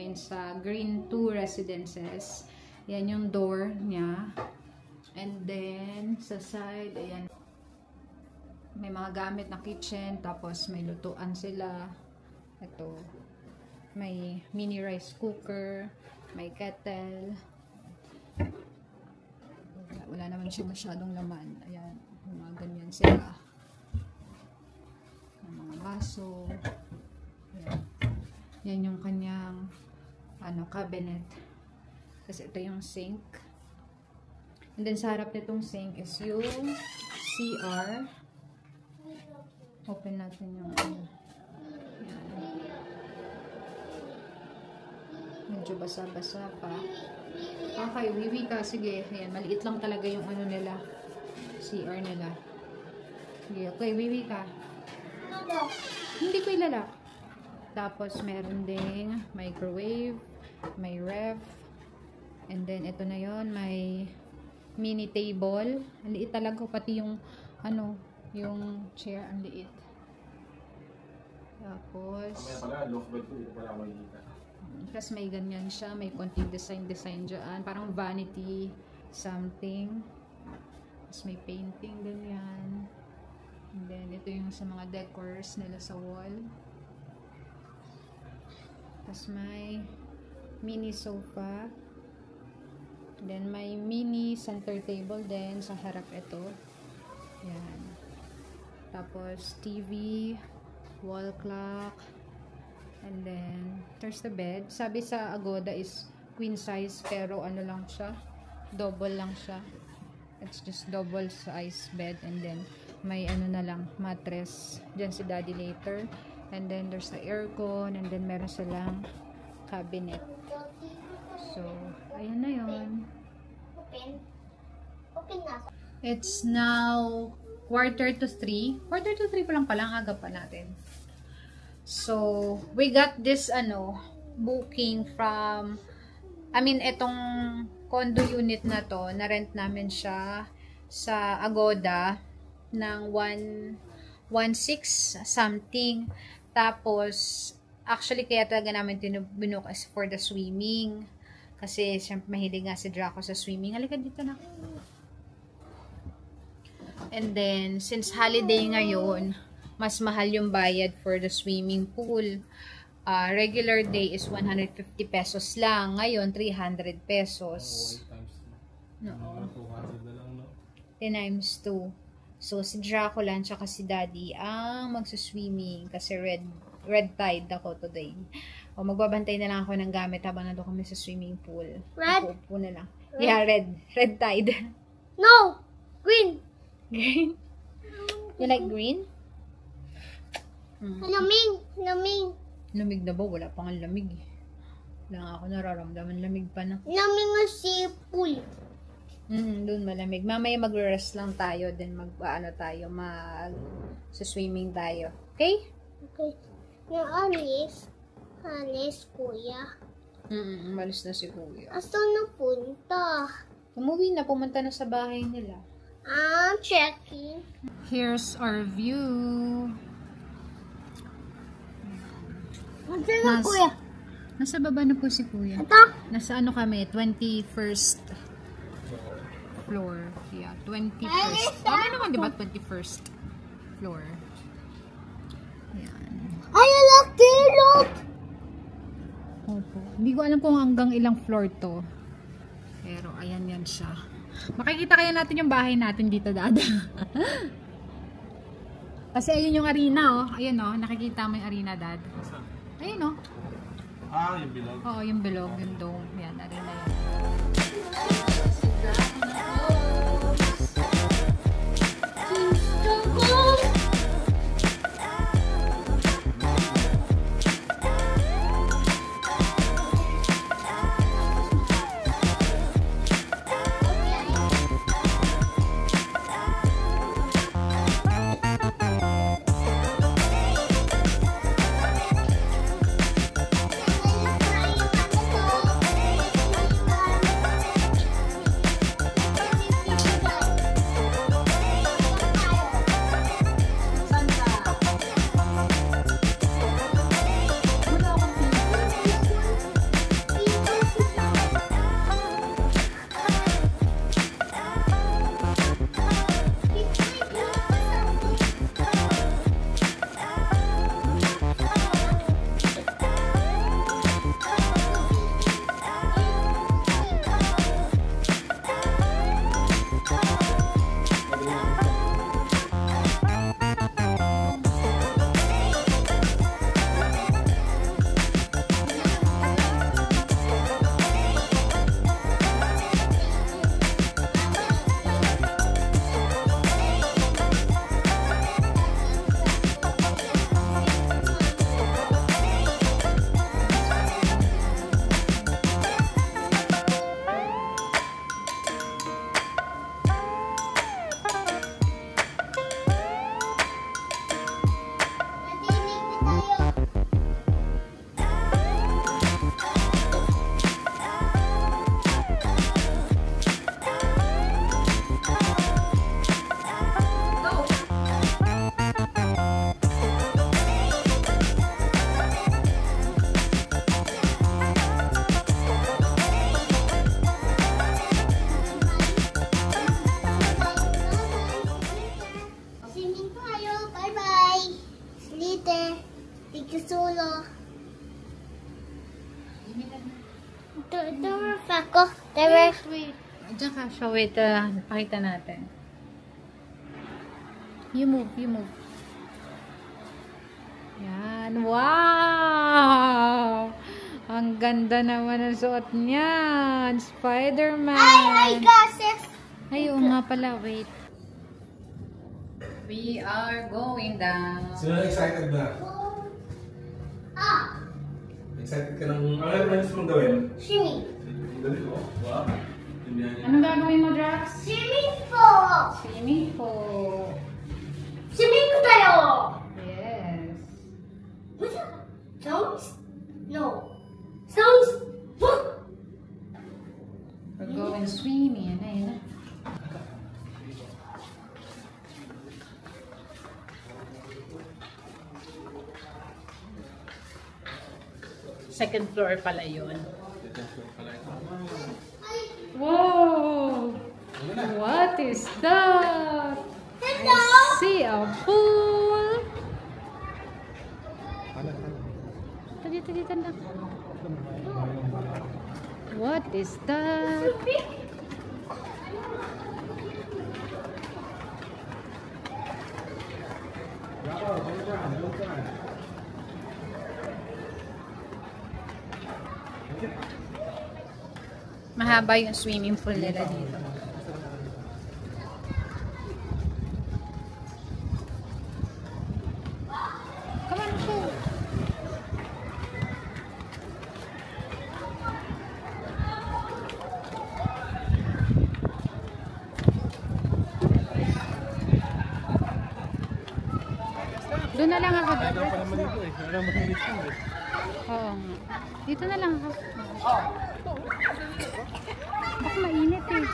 ngayon sa Green 2 Residences. Yan yung door niya. And then, sa side, ayan. May mga gamit na kitchen. Tapos, may lutuan sila. Ito. May mini rice cooker. May kettle. Wala naman siya masyadong laman. Ayan. Mga ganyan sila. Mga baso. Ayan. Yan yung kanyang cabinet. Kasi ito yung sink. And then sa harap nitong sink is yung CR. Open natin yung Ayan. Medyo basa-basa pa. Okay, wiwi ka. Sige. Ayan, maliit lang talaga yung nila. CR nila. Sige, okay, wiwi ka. Hindi ko ilalak. Tapos, meron ding microwave, may ref, and then, ito na yon, may mini table. Ang liit talaga, pati yung, yung chair, ang liit. Tapos, tapos may ganyan siya, may konting design dyan, parang vanity something. Tapos, may painting ganyan. And then, ito yung sa mga decors nila sa wall. Tapos may mini sofa. Then may mini center table din sa harap ito. Yan. Tapos TV, wall clock. And then there's the bed. Sabi sa Agoda is queen size pero lang siya. Double lang siya. It's just double size bed. And then may na lang mattress. Diyan si Daddy later. And then there's the aircon, and then meron silang cabinet. So, ayun na yun. Open na. It's now 2:45. 2:45 pa lang pala, aga pa natin. So, we got this booking from itong condo unit na to, na-rent namin siya sa Agoda ng 1.6 something. Tapos, actually, kaya talaga namin binuka is for the swimming. Kasi, siyempre, mahilig nga si Draco sa swimming. Halika dito na. And then, since holiday ngayon, mas mahal yung bayad for the swimming pool. Regular day is 150 pesos lang. Ngayon, 300 pesos. No. 10 times 2. So, si Draco lang tsaka si Daddy ang magsuswimming kasi red tide ako today. O, magbabantay na lang ako ng gamit habang nandun kami sa swimming pool. Red? Upo na lang. Red? Yeah, red tide. No! Green! Green? You like green? Lamig! Lamig! Lamig na ba? Wala pang lamig eh. Wala nga ako nararamdaman. Lamig pa na. Lamig na si pool. Doon malamig. Mamaya magre-rest lang tayo. Then swimming tayo. Okay? Okay. Yung alis, kuya. Malis na si kuya. Asan na punta? Umuwi na. Pumunta na sa bahay nila. I'm checking. Here's our view. Asan na, kuya? Nasa baba na po si kuya. Ito? Nasa kami? 21st floor. Yeah, 21st. Tama naman, di ba? 21st floor. Yan. Ay, laki! Look! Opo. Hindi ko alam kung hanggang ilang floor to. Pero, ayan yan siya. Makikita kaya natin yung bahay natin dito, Dad. Kasi ayun yung arena, oh. Ayun, oh. Nakikita mo yung arena, Dad. Ayun, oh. Yung bilog. Oo, yung bilog, yung dome. Yan, arena yan. Don't ako. There Wait. Diyan ka siya. Wait, pakita natin. You move. Yan. Wow! Ang ganda naman ang suot niyan. Spider-Man. I got this. Ay, oo nga pala. Wait. We are going down. Sino excited na? Ah, Excited ka ng... Ano yung gusto mong gawin? swimming. Dali ko. Wow. Anong gagawin mo, Drax? Swimming pool. Swimming pool. Swimming ko tayo. Yes. What's that? Sounds? No. Sounds? We're going swimming. Ayun na. Second floor pala yun. Whoa! What is that? Hello. I see a pool. Dito na. What is that? Mahaba yung swimming pool nila dito. Come on, go. Doon na lang ako. Oo nga. Dito na lang ako. Baka mainit eh.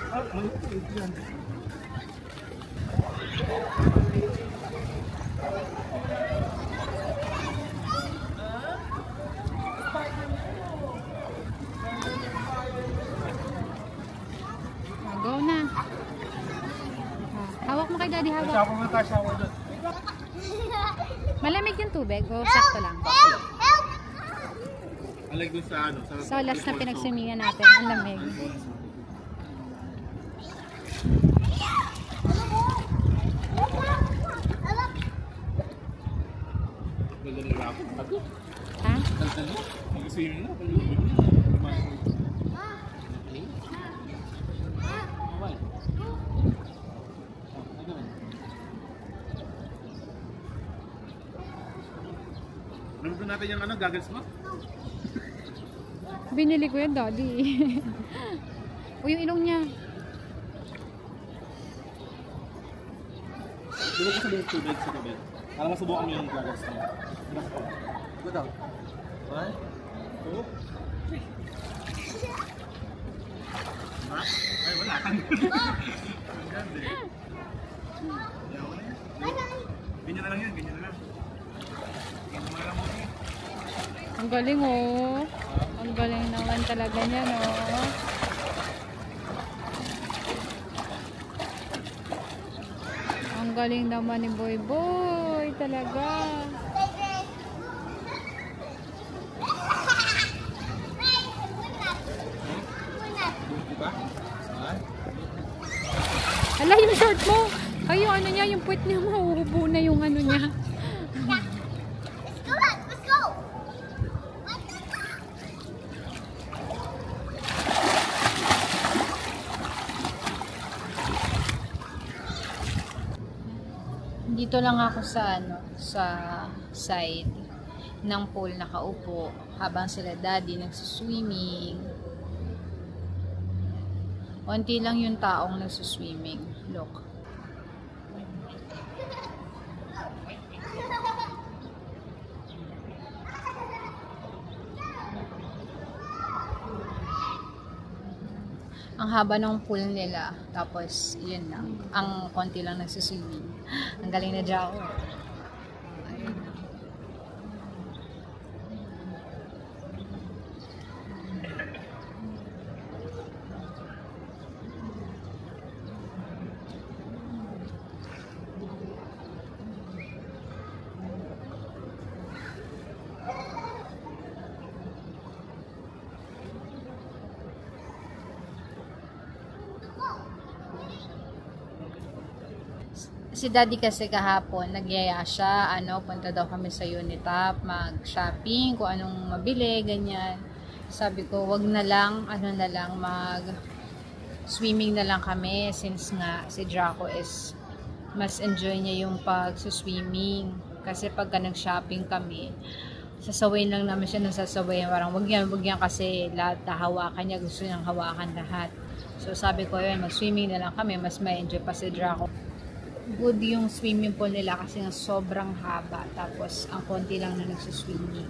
Go na. Hawak mo kay Daddy, hawak. Malamig yung tubig o sakto lang? Alag doon sa ano? So, last na pinagswimingan natin. Ang lamig. Ha? Mag-swimming na. Nandun natin yung ano, goggles mo? Binili ko yan, Daddy. O yung ilong niya. Dito ko sa tubig sa tubig. Para masubukan mo yung goggles mo. Go down. 1, 2, 3. Ha? Ay, wala. Ang ganda eh. Ganyan na lang yan, ganyan na lang. Ganyan mo na lang muna. Ang galing oh. Ang galing naman talaga niya, no? Ang galing naman ni Boy Boy talaga. Diba? Hala, yung short mo. Ay, yung ano niya, yung puwet niya, mahuhubo na yung ano niya. Let's go. Dito lang ako sa ano, sa side ng pool nakaupo habang sila Daddy nagsuswimming. Konti lang yung taong nagsuswimming. Look. Ang haba ng pool nila. Tapos, yun lang. Ang konti lang nagsuswimming. Ang galing na Jao. Ayun. Si daddy kasi kahapon, nagyaya siya, punta daw kami sa Unitap, mag-shopping, kung anong mabili, ganyan. Sabi ko, wag na lang, mag-swimming na lang kami, since nga si Draco is, mas enjoy niya yung pag-swimming. Kasi pagka nag-shopping kami, sasawayin lang namin siya ng sasawayin. Parang wag yan kasi lahat hawakan niya, gusto niyang hawakan lahat. So sabi ko yun, mag-swimming na lang kami, mas ma-enjoy pa si Draco. Good yung swimming pool nila kasi nga sobrang haba, tapos ang konti lang na nagsuswimming.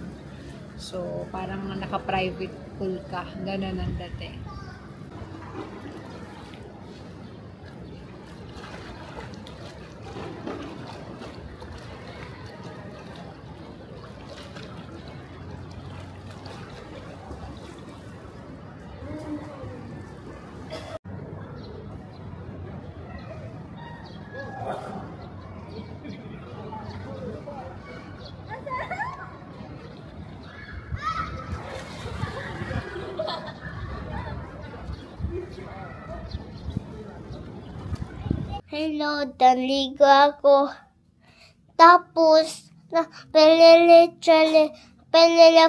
So parang naka-private pool ka, gano'n ang dati. Hello, naligo ako. Tapos, pelele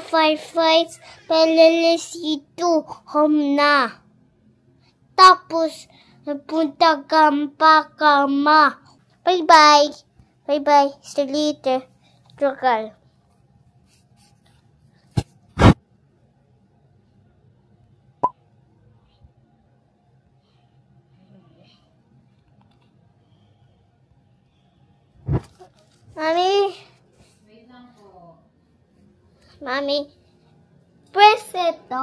firefights, pelele C2, home na. Tapos, napunta kama. Bye-bye. Bye-bye. See you later. Trocal. Mami. Wait lang po. Mami. Press ito.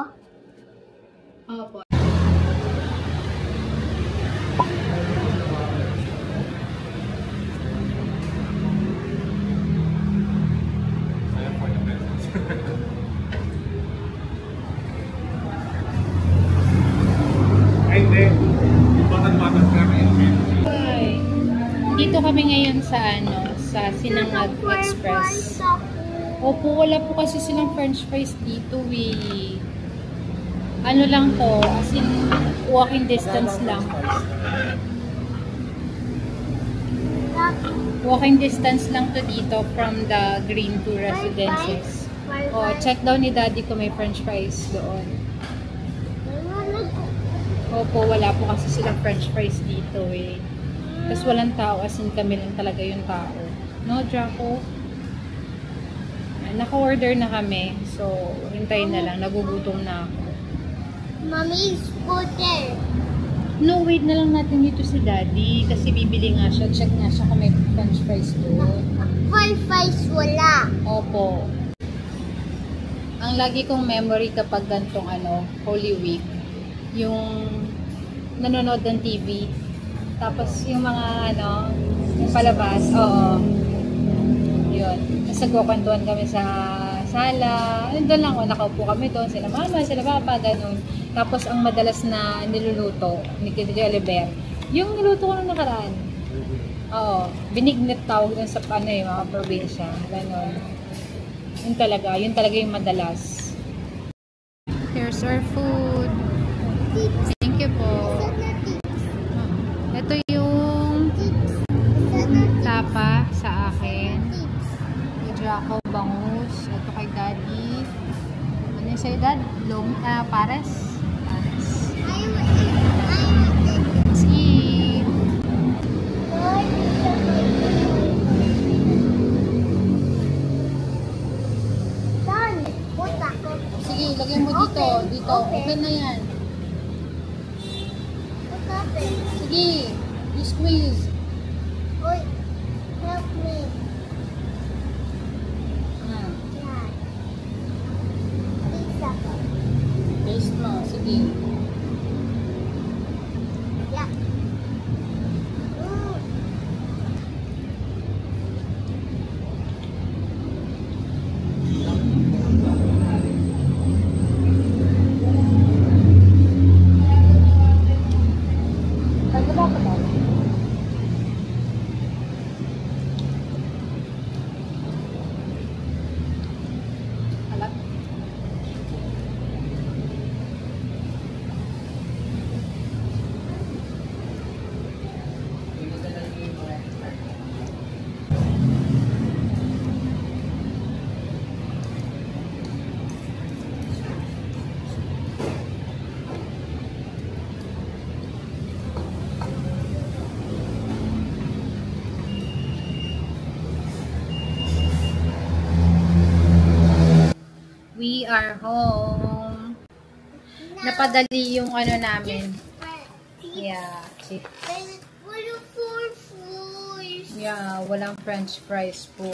Opo. Ay, hindi. Yung batang-batang kami. Hi. Dito kami ngayon sa Sinangag Express. Opo, wala po kasi silang french fries dito eh. Ano lang to, as in walking distance lang. Walking distance lang to dito from the Green 2 residences. Oh, check daw ni daddy kung may french fries doon. Opo, wala po kasi silang french fries dito eh. Tapos walang tao, as in kami lang talaga yung tao. No, Draco? Naka-order na kami. So, hintayin na lang. Nagugutom na ako. Mami, scooter. No, wait na lang natin dito si daddy. Kasi bibili nga siya. Check nga siya kung may french fries doon. Firefights wala. Opo. Ang lagi kong memory kapag gantong Holy Week, yung nanonood ng TV. Tapos yung mga yung palabas, oo. Yun. Tapos nagkukwentuhan kami sa sala. Doon lang, nakaupo kami doon. Sila mama, sila papa, ganun. Tapos ang madalas na niluluto ni Kid Oliver, yung niluto ko nung nakaraan. Oo. Binignit tawag doon sa mga probinsya. Ganun. Yun talaga yung madalas. Here's our food. Thank you po. Ito yung tapa sa akin. Kay Draco, bangus. Ito kay daddy. Ano yung sa'yo, dad? Pares? Pares. Let's eat. Sige, lagyan mo dito. Dito. Okay na yan. Sige, you squeeze. Oy, help me. Ah, Pizza. taste mo. Sige. Yeah. Pagkaba ko daw. Alat. We are home. Napadali yung ano namin. Yeah. Yeah, walang french fries po.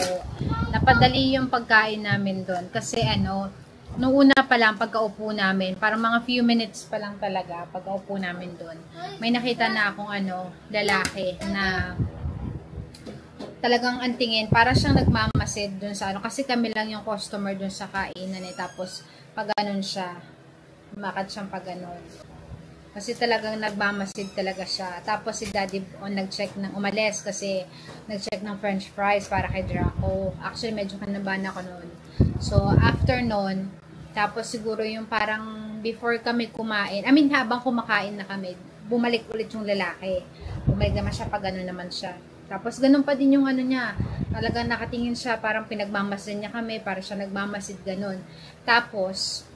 Napadali yung pagkain namin doon. Kasi ano, nung una pa lang, pagkaupo namin, parang mga few minutes pa lang talaga, pagkaupo namin doon, may nakita na akong ano, lalaki na talagang antingin, para siyang nagmamasid doon sa ano, kasi kami lang yung customer doon sa kainan eh. Tapos, pag ganun siya, makad siyang pag ganun. Kasi talagang nagmamasid talaga siya. Tapos si Daddy nag-check ng umalis kasi nag-check ng french fries para kay Draco. Actually, medyo kanabahan ako noon. So, after noon, tapos siguro yung parang before kami kumain, I mean, habang kumakain na kami, bumalik ulit yung lalaki. Bumalik naman siya pag gano'n naman siya. Tapos, ganun pa din yung ano niya. Talagang nakatingin siya, parang pinagmamasid niya kami, para siya nagmamasid ganun. Tapos,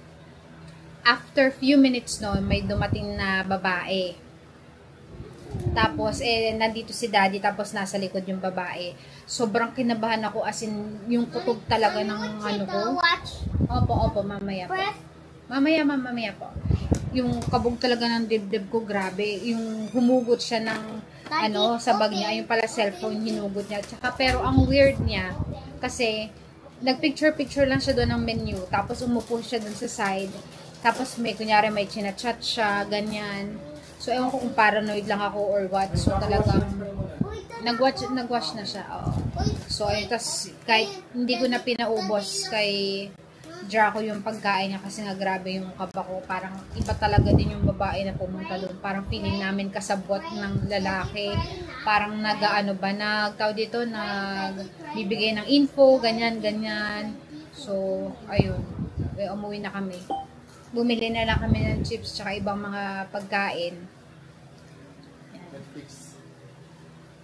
after few minutes no, may dumating na babae. Tapos, nandito si Daddy, tapos nasa likod yung babae. Sobrang kinabahan ako, as in, yung kutob talaga ng ano ko. Opo, mamaya po. Mamaya po. Yung kabog talaga ng dibdib ko, grabe. Yung humugot siya ng, ano, sa bag niya. Yung pala cellphone, hinugot niya. Tsaka, pero ang weird niya, kasi, nagpicture-picture lang siya doon ng menu. Tapos, umupo siya doon sa side. Tapos kunyari may chinachat siya, ganyan. So, ewan ko kung paranoid lang ako or what. So, talagang nag-watch na siya. Oo. So, ayun. Tapos, kahit hindi ko na pinaubos kay Draco yung pagkain niya kasi nga grabe yung kaba ko. Parang iba talaga din yung babae na pumunta doon. Parang feeling namin kasabot ng lalaki. Parang nagtawag nagbibigay ng info, ganyan. So, ayun. Umuwi na kami. Bumili na lang kami ng chips tsaka ibang mga pagkain. Netflix.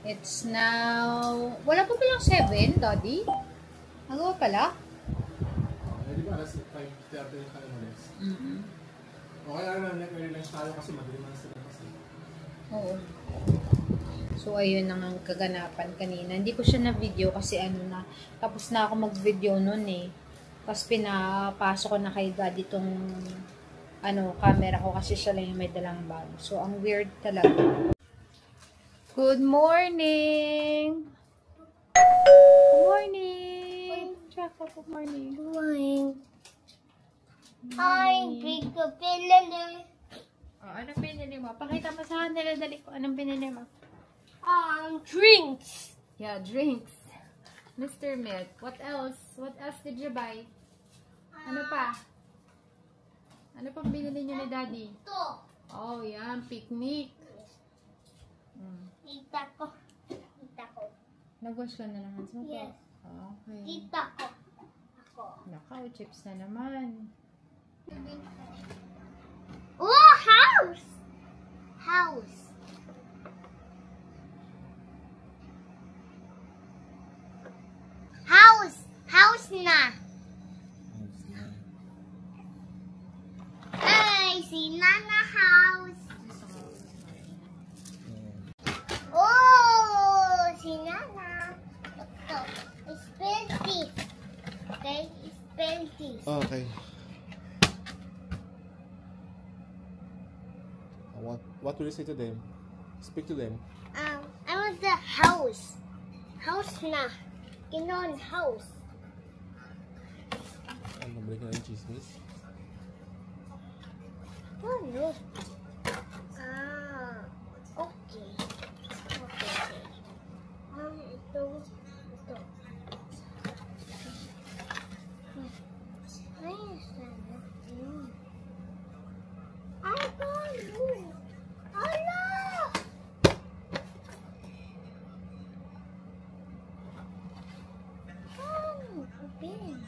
It's now... Wala pa palang 7, Daddy? Nagawa pala? Di ba, alas 5:30 yung tayo umalis? Okay lang, nag-relax tayo kasi madali man sila kasi. Oo. So, ayun ang kaganapan kanina. Hindi ko siya na-video kasi tapos na ako mag-video nun eh. Tapos pinapasok ko na kay Daddy itong camera ko kasi siya lang yung may dalang bag. So, ang weird talaga. Good morning! Good morning! Tsaka, good morning. Good morning. Hi, big pinili. Oh, anong pinili mo? Pakita mo sa kanila, dali ko. Anong pinili mo? Drinks. Yeah, drinks. Mr. Milk. What else? What else did you buy? Ano pa? Ano pa binili niyo ni Daddy? Ito. Oh, yan. Picnic. Tita ko. Nag-wash ka na naman sa Yes. Okay. Tita ko. Ako. Nakaw, chips na naman. Oh, house. House na. Ay, si Nana house. Oh, si Nana. Ito, spell this. Okay, spell this. Okay. What will you say to them? Speak to them. I want the house. House na. Kinon house. Nabalik na yung chismis. Oh no. Okay. Ito. Ay, sana. Ay, bago. Ala! Open.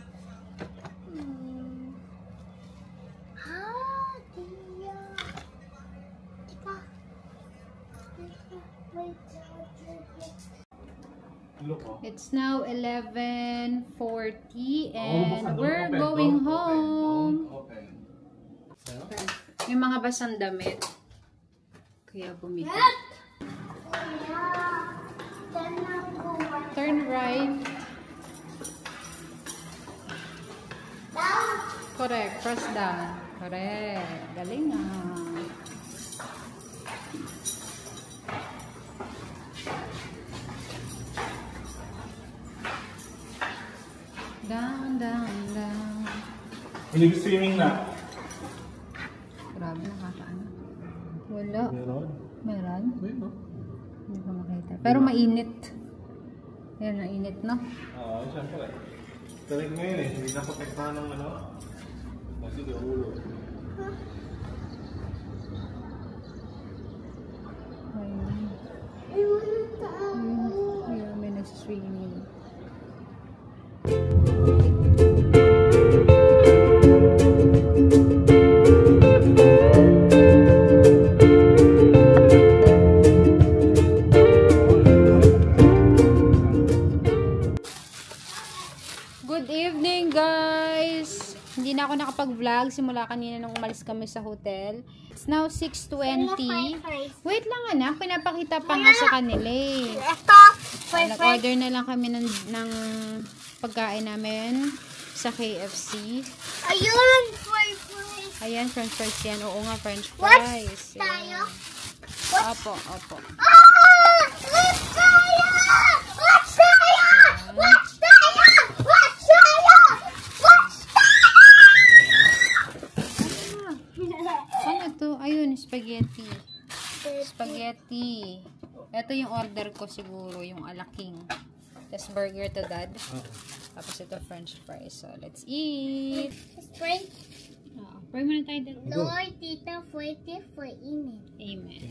Dia. Tika. Wait. It's now 11:40 and we're going home. May mga basang damit. Kaya bumili. Turn right. Down. Correct. Press down. Correct. Galing ah. Down, down, down. Hindi swimming na. Grabe, nakakaano. Wala. Meron. Meron? Meron. Hindi ko makita. Pero mainit. Ayan, mainit, no? Oo, siyempre. Tarik ngayon eh. Hindi naprotektahan ng ano. Kasi di ulo. Ayun. I wanna tao. Ayun, may nasa-swimming. Good evening, guys! Hindi na ako nakapag-vlog simula kanina nung umalis kami sa hotel. It's now 6:20. Wait lang anak, pinapakita pa nga sa kanila eh. Ito, Nag-order na lang kami ng pagkain namin sa KFC. ayun, Ayan, french fries yan. Oo nga, french What's fries. tayo? Yan. Opo, opo. What's tayo? What's tayo? What's tayo? What's tayo? What's Ano to? Ayun, spaghetti. Spaghetti. Ito yung order ko siguro, yung alaking. Tapos burger to dad. Tapos ito french fries. So, let's eat. Pray, Pray muna tayo dad. Lord, Tita, fuerte, for Amen. Amen.